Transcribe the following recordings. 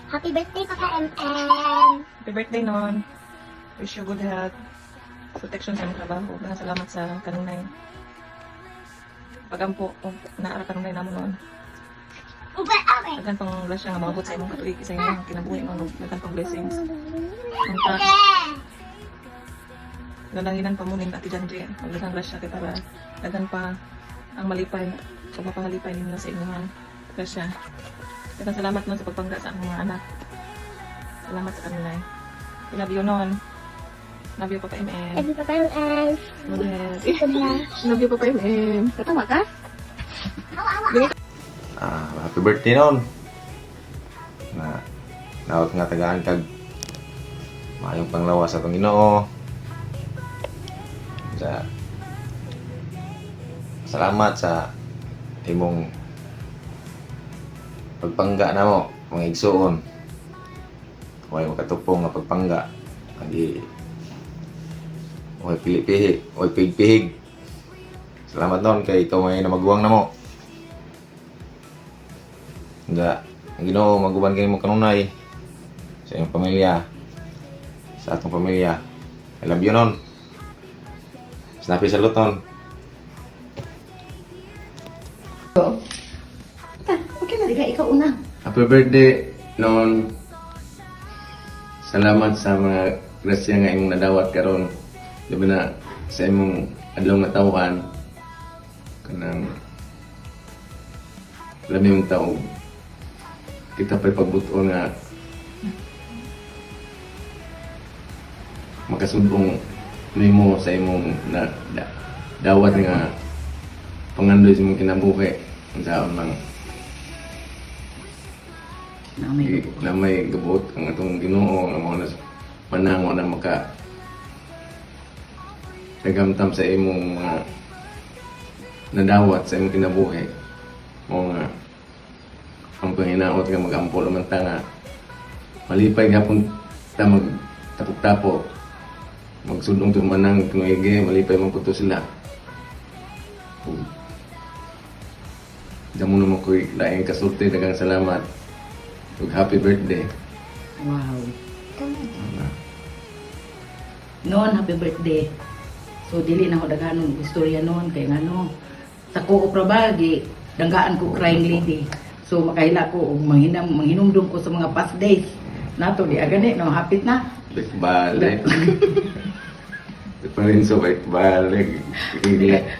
Happy birthday, Papa MM! Happy birthday noon. Wish you good health. Protection sa iyong trabaho. Mga salamat sa kanunay. Pagampo kung naara kanunay naman noon. Dagan pang lasya nga maabot sa imong katuig sa imong kinabuhi mo. Dagan pang blessings. Ang nalanginan pa mo ning Ate Janji. Dagan lasya kay para dagan pa ang malipay. So mapangalipay ninyo sa inyong lasya. Dagan salamat noon sa pagpangga sa mga anak. Salamat sa kanunay. I love you noon. Love you, Papa MM. Happy Papa MM! Good health. Love you, Papa MM. Katawa ka? Happy birthday noon. Naot nga tagaan kag maayong panglawas sa itong Ginoo. Salamat sa imong pagpangga namo, mga igsuon. Huwag makatupong nga pagpangga. Hindi huwag pili-pihig, huwag pihig-pihig. Salamat noon kay ikaw may namaguwang namo. Ang Ginoo maguban kayo mo kanunay sa iyong pamilya, sa atong pamilya. I love you noon. Snappy salute noon. Okay na, diga, ikaw una. Happy birthday noon. Salamat sa mga grasya nga imong nadawat karon. Labi na sa imong adlaw nga tawhan. Kanang labi mong taong kita pa'y pagbuton nga makasudong nimo sa imong dawat nga pangandoy sa imong kinabuhi. Ang saon lang na may gabot ang atong Ginoo nga mga panango na maka nagamtam sa imong mga nadawat sa imong kinabuhi mo nga ang panginaot nga mag-ampo naman ta nga malipay gapon ta magtapok-tapok magsudong tumanang tunuige malipay man kuto sila damo naman ko'y laing kasulti dagang salamat ug happy birthday. Wow. Noon, happy birthday. So, dili na ako daghanong istorya noon. Kaya nga no, sa ko probagi, danggaan ko crying lady. So, makahila ko, manghinumdum ko sa mga past days. Nato, di agani, no, hapit na. Balik. Parinso, balik.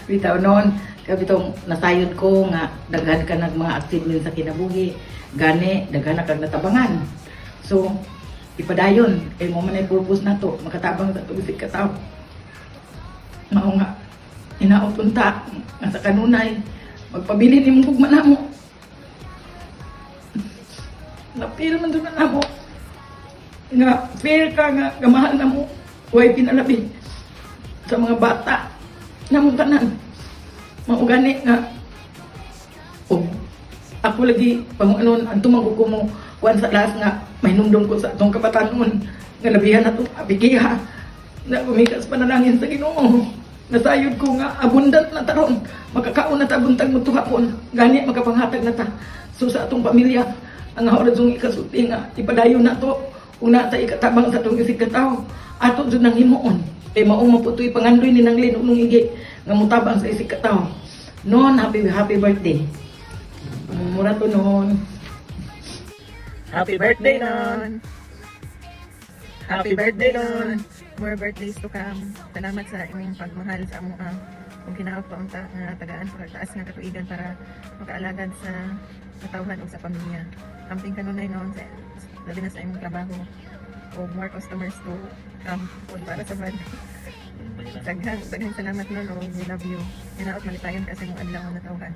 Bitaw noon, kaya bitong nasayod ko nga, daghan ka ng mga achievement sa kinabuhi. Gani, daghan na kag natabangan. So, ipadayon, kay mo man ay purpose na to, makatabang sa tugisig ka tao. Mao nga, inaot unta, nga sa kanunay, magpabili ni mong hugma na mo. Napil man doon na mo. Nga, fair ka nga, gamahal na mo. Huwag pinalabi sa mga bata na mong tanan. Mao gani nga, ako lagi pangunon ang tumangko ko mo kuan sa last nga may numdum ko sa atong kabatanon nga labihan na to abigiha na umikas panalangin sa Ginoo nasayod ko nga abundant na taron makakaon na ta buntag mo tuhapon gani makapanghatag na ta so sa atong pamilya ang oras ng ikasulti nga ipadayon na to kung na ta ikatabang sa atong isig katao ato jud nang himuon kay mao maputoy pangandoy ni nang linong igi nga mutabang sa isig katao noon happy birthday. Mura to noon. Happy birthday noon. Happy birthday noon. More birthdays to come. Salamat sa inyong pagmahal sa amo kung kinaot pa unta nga tagaan pagtaas nga katuigan para makaalagad sa katawhan o sa pamilya. Kamping kanunay noon sa labi na sa imong trabaho o more customers to come para sa band. Daghang salamat noon o we love you. Kinaot malitayon kasi mong adlaw na tawhan.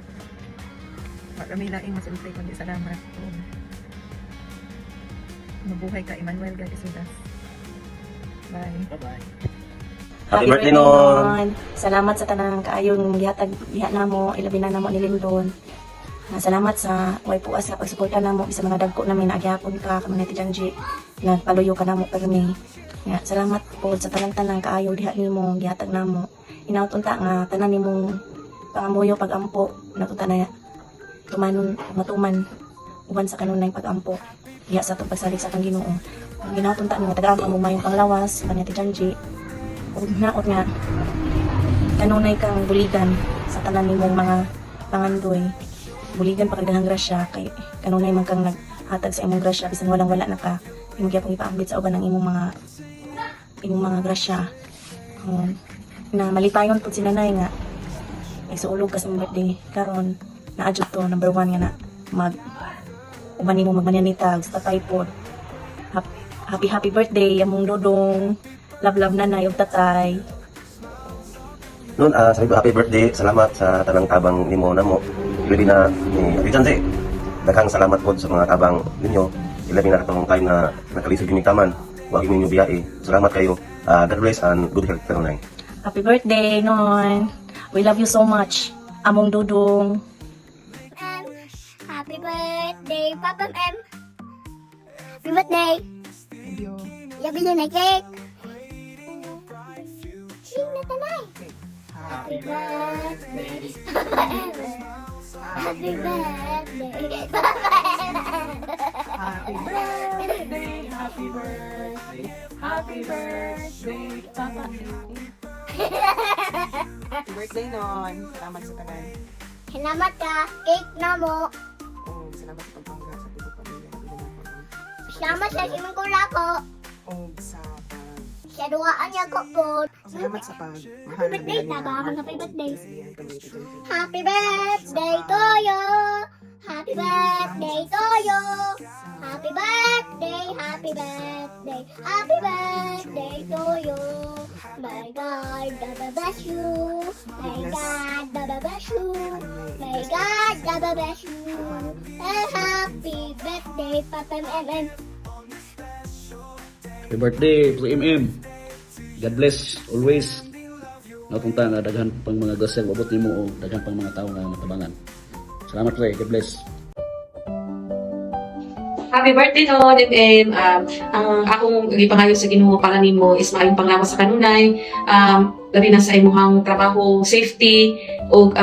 Kami laing masulti kundi salamat. Mabuhay ka, Emmanuel Garisudas. Bye. Bye-bye. Happy birthday noon. Salamat sa tanang kaayon gihatag diha namo ilabi na namo ni Lindon. Salamat sa way puas nga pagsuporta namo sa mga dagko namin agyapon ka kamo ni Janji. Nagpaluyo ka namo kami. Ya, salamat po sa tanang kaayo diha nimo gihatag namo. Inaot unta nga tanan nimong pangamuyo pagampo natuta na tumanon matuman uban sa kanunay pagampo. diha sa atong pagsalig sa atong Ginoo. Ang ginaot unta ni tagaan mo mayong panglawas kanya ti Janji. Ug naot nga kanunay kang buligan sa tanan nimong mga pangandoy. Buligan pa kag daghang grasya kay kanunay man kang naghatag sa imong grasya bisan walang wala na ka. Imong gyapon ipaambit sa uban ng imong mga grasya. Na malipayon pud si nanay nga isuulog ka sa imong birthday karon naadjud to number 1 nga na mag uban nimo magmanyanitag sa tatay pod. Happy birthday among dodong. Love nanay ug tatay. Noon, sabi ko, happy birthday. Salamat sa tanang tabang nimo na mo. Ilabi na ni Ate Janji. Daghang salamat po sa mga tabang ninyo. Ilabi na katong time na nakalisod yung taman. Huwag yung inyo biyahe. Salamat kayo. God bless and good health kanunay. Happy birthday, Non. We love you so much. Among dudong. Happy birthday, Papa M. Happy birthday. Thank you. Yabi na cake. Sing na tanay. Happy birthday, Papa M. Happy birthday, Papa M. Happy birthday, happy birthday, happy birthday, Papa. Happy birthday, Non. Salamat sa tanan. Salamat ka, cake na mo. Oh, salamat sa pagpangga sa tibok pamilya. Salamat sa imong kulako. Oh, sa Sa duwaan niya ko po. salamat sa pag Happy birthday, tabang happy birthday. Happy birthday to you. Happy birthday to you. Happy birthday, happy birthday, happy birthday to you. My God, God bless you. My God, God bless you. My God, God bless you. And happy birthday, Papa MM. Happy birthday to MM. God bless always. Napunta nga daghan pang mga grasya abot nimo o daghan pang mga tao nga matabangan. Salamat pre, God bless. Happy birthday no, MM. Ang akong gipangayo sa Ginoo para nimo is maayong panglawas sa kanunay. Labi na sa imong trabaho, safety ug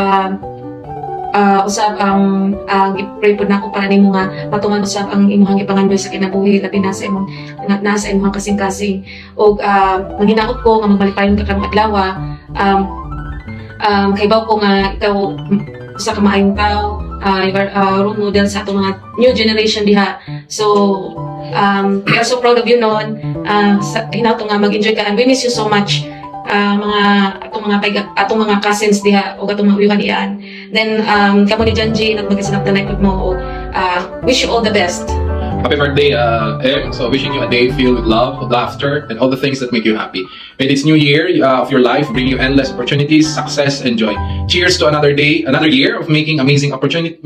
usab ang gi-pray pud nako para nimo nga patungan usab ang imong gipangandoy sa kinabuhi labi na sa imong nasa imong kasing-kasing ug manghinaot ko nga magmalipayon ka karong adlaw. Kay baw ko nga ikaw usa ka maayong tao, you are role model sa atong mga new generation diha. So we are so proud of you noon. Hinaot nga mag-enjoy ka and we miss you so much. Atong mga cousins diha o atong mga uyuhan diyan. Then kamo ni Janji nagmagasinap na night mo. Wish you all the best. Happy birthday, Em. So wishing you a day filled with love, laughter, and all the things that make you happy. May this new year of your life bring you endless opportunities, success, and joy. Cheers to another day, another year of making amazing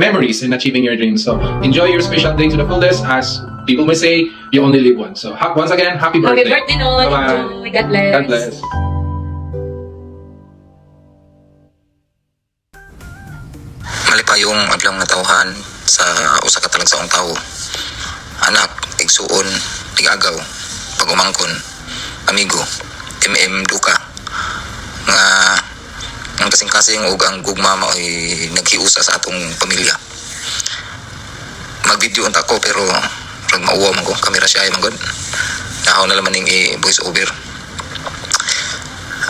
memories and achieving your dreams. So enjoy your special day to the fullest, as people may say, you only live once. So once again, happy birthday. Happy birthday no. Bye-bye. God bless. God bless. Malipayong adlaw nga tawhan sa usa ka talagsaong tawo. Anak, igsuon, igagaw, pagumangkon, amigo, duka nga ang kasing-kasing ug ang gugma mao'y naghiusa sa atong pamilya. Mag-video unta ko pero pag mauwa man ko, kamera siya ay manggod. Nahaw na laman ning i-voice over.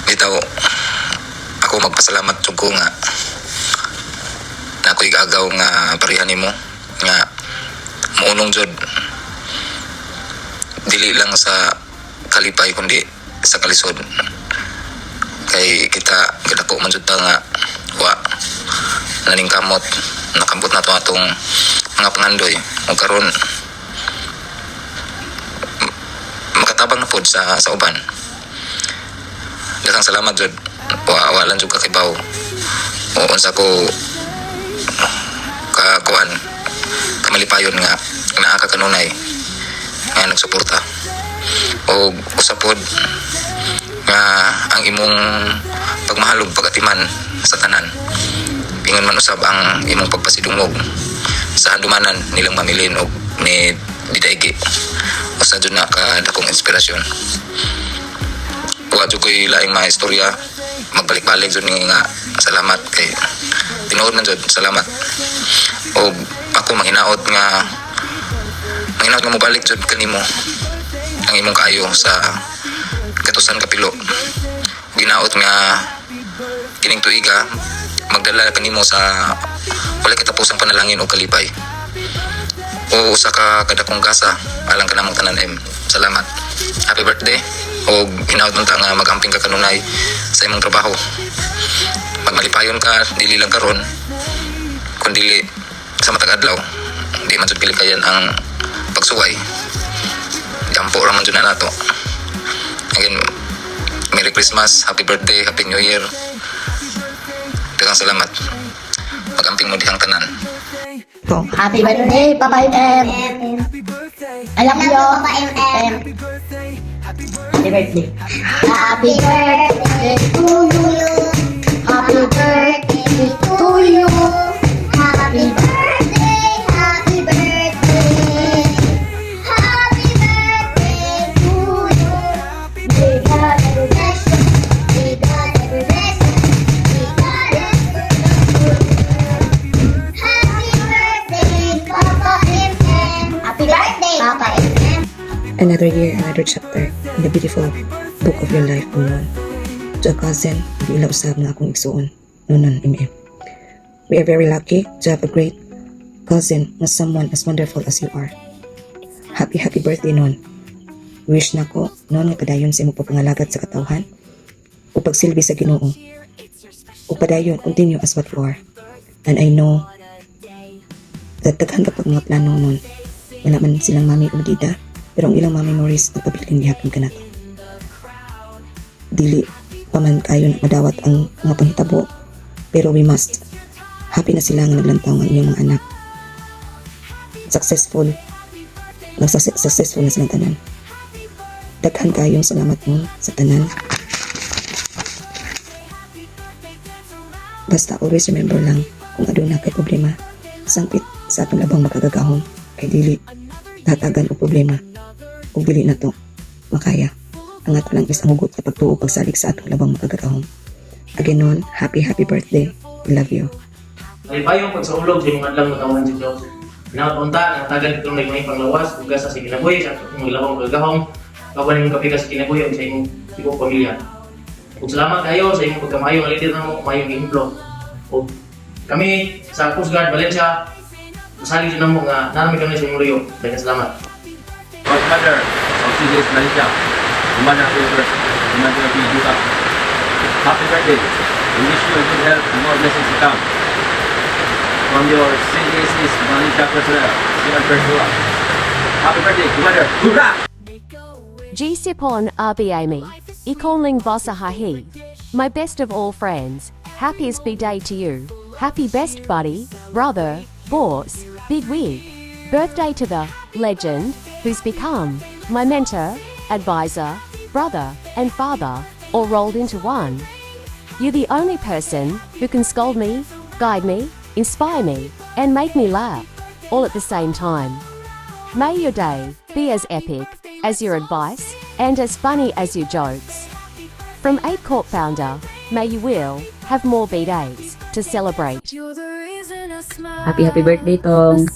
Bitaw, ako magpasalamat jud ko nga na ako igagaw nga pareha nimo nga muunong jud dili lang sa kalipay kundi sa kalisod kay kita gadako man jud ta nga wa naning kamot nakambot na to atong mga pangandoy ug karon makatabang na pod sa uban. Daghang salamat jud wa lang jud kakibaw o unsa ko kakuan kamalipayon nga naa ka kanunay nga nagsuporta o usapod nga ang imong pagmahalog pagatiman sa tanan ingon man usab ang imong pagpasidungog sa handumanan nilang mamilin og ni Didaigi usa jud na ka dakong inspirasyon. Wa jud ko'y laing mga istorya magbalik-balik jud ni nga salamat kay tinuod man jud salamat o ako manghinaot nga Ang inaot nga mo balik jud kanimo ang imong kaayo sa katusan kapilo. Ginaot nga kining tuiga magdala kanimo sa wala katapusang panalangin o kalipay. O usa ka kadakong gasa alang ka namang tanan em. Salamat. Happy birthday. O hinaut man ta nga magamping ka kanunay sa imong trabaho. Pag malipayon ka, dili lang karon kun dili sa matag adlaw. Di man jud pilikayan ang pagsuway. Dampo ra man jud na nato. Again, Merry Christmas, Happy Birthday, Happy New Year. Daghang salamat. Magamping mo dihang tanan. Happy birthday, Papa M. I love you, Papa M. Happy birthday. Happy birthday to you. Happy birthday to you. Happy birthday, happy birthday. Happy birthday to you. May God ever bless you. May God ever bless you. May God ever bless you. Happy birthday, Papa M. Happy birthday, Papa M. Another year, another chapter in the beautiful book of your life, Nunon. To a cousin, di usab na akong igsuon, Nunon MM. We are very lucky to have a great cousin na someone as wonderful as you are. Happy birthday, Non. Wish na ko, Non, nga padayon sa imong pagpangalagat sa katawhan o pagsilbi sa Ginoo. O padayon, continue as what you are. And I know that daghan kapag mga plano, Non. Wala man silang mami o dida, pero ang ilang mga memories na pabiling gihapon ka na to. Dili pa man kayo na madawat ang mga panghitabo, pero we must. Happy na sila nga naglantaw ang iyong mga anak. Successful na silang tanan. Daghan kayong salamat mo sa tanan. Basta always remember lang, kung aduna kay problema, sangpit sa atong labang makagagahon, kay dili tatagan o problema. Kung dili na to, makaya. Ang ato lang is ang hugot sa pagtuo pagsalig sa atong labang makagagahon. Again nun, happy birthday. We love you. Malipayong pagsaulog sa imong adlang matawhan si Diyos. Pinapunta ang tagan itong nagmay panglawas, ugas sa kinabuhi, sa itong labang magagahong, kawan imong kapikas sa kinabuhi o sa imong ibong pamilya. Ug salamat kayo sa imong pagkamayong alitir na mo, mayong implo. O kami sa Coast Guard Valencia, masalig din na mo nga naramay kami sa imong luyo. Daghang salamat. Godfather of CJS Malaysia, Kumana River, Kumana River, happy birthday. We wish you good health and more blessings to come. From your CJS Malaysia personnel, Siman Persua. Happy birthday, Commander. Hoorah! G-Sipon Arbiami, Ikonling Bosahahi. My best of all friends, happiest day to you. Happy best buddy, brother, boss, big wig. Birthday to the legend who's become my mentor, advisor, brother, and father, all rolled into one. You're the only person who can scold me, guide me, inspire me, and make me laugh, all at the same time. May your day be as epic as your advice and as funny as your jokes. From 8 Corp founder, may you will have more B-days to celebrate. Happy birthday, Tong.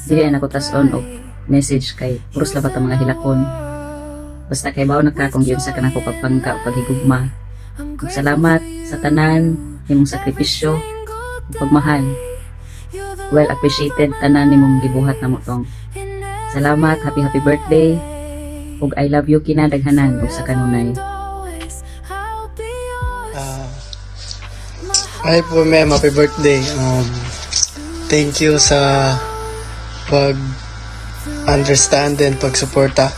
Dili na ko tason og message kay puros labat ang mga hilakon. Basta kay bawo nagkakong yun sa kanako pagpangka o paghigugma. Salamat sa tanan, imong sakripisyo, ug pagmahal. Well appreciated tanan nimong gibuhat na mo, Tong. Salamat, happy birthday. Ug I love you kinadaghanan ug sa kanunay. Hi po, ma'am. Happy birthday. Thank you sa pag-understand and pag-suporta.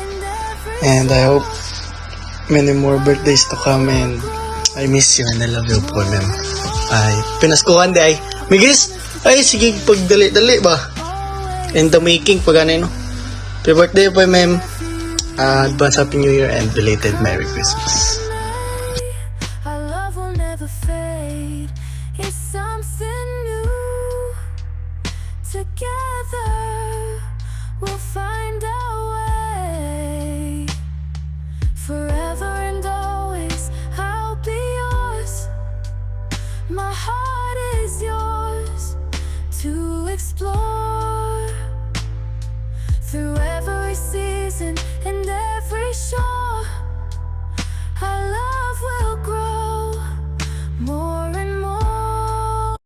And I hope many more birthdays to come and I miss you and I love you po, ma'am. Ay, pinaskuhan di ay. Migis, ay sige pagdali-dali ba? In the making pag ano, no? Happy birthday po, ma'am. Advance Happy New Year and belated Merry Christmas. Together we'll find our way. Forever and always I'll be yours. My heart is yours to explore through season and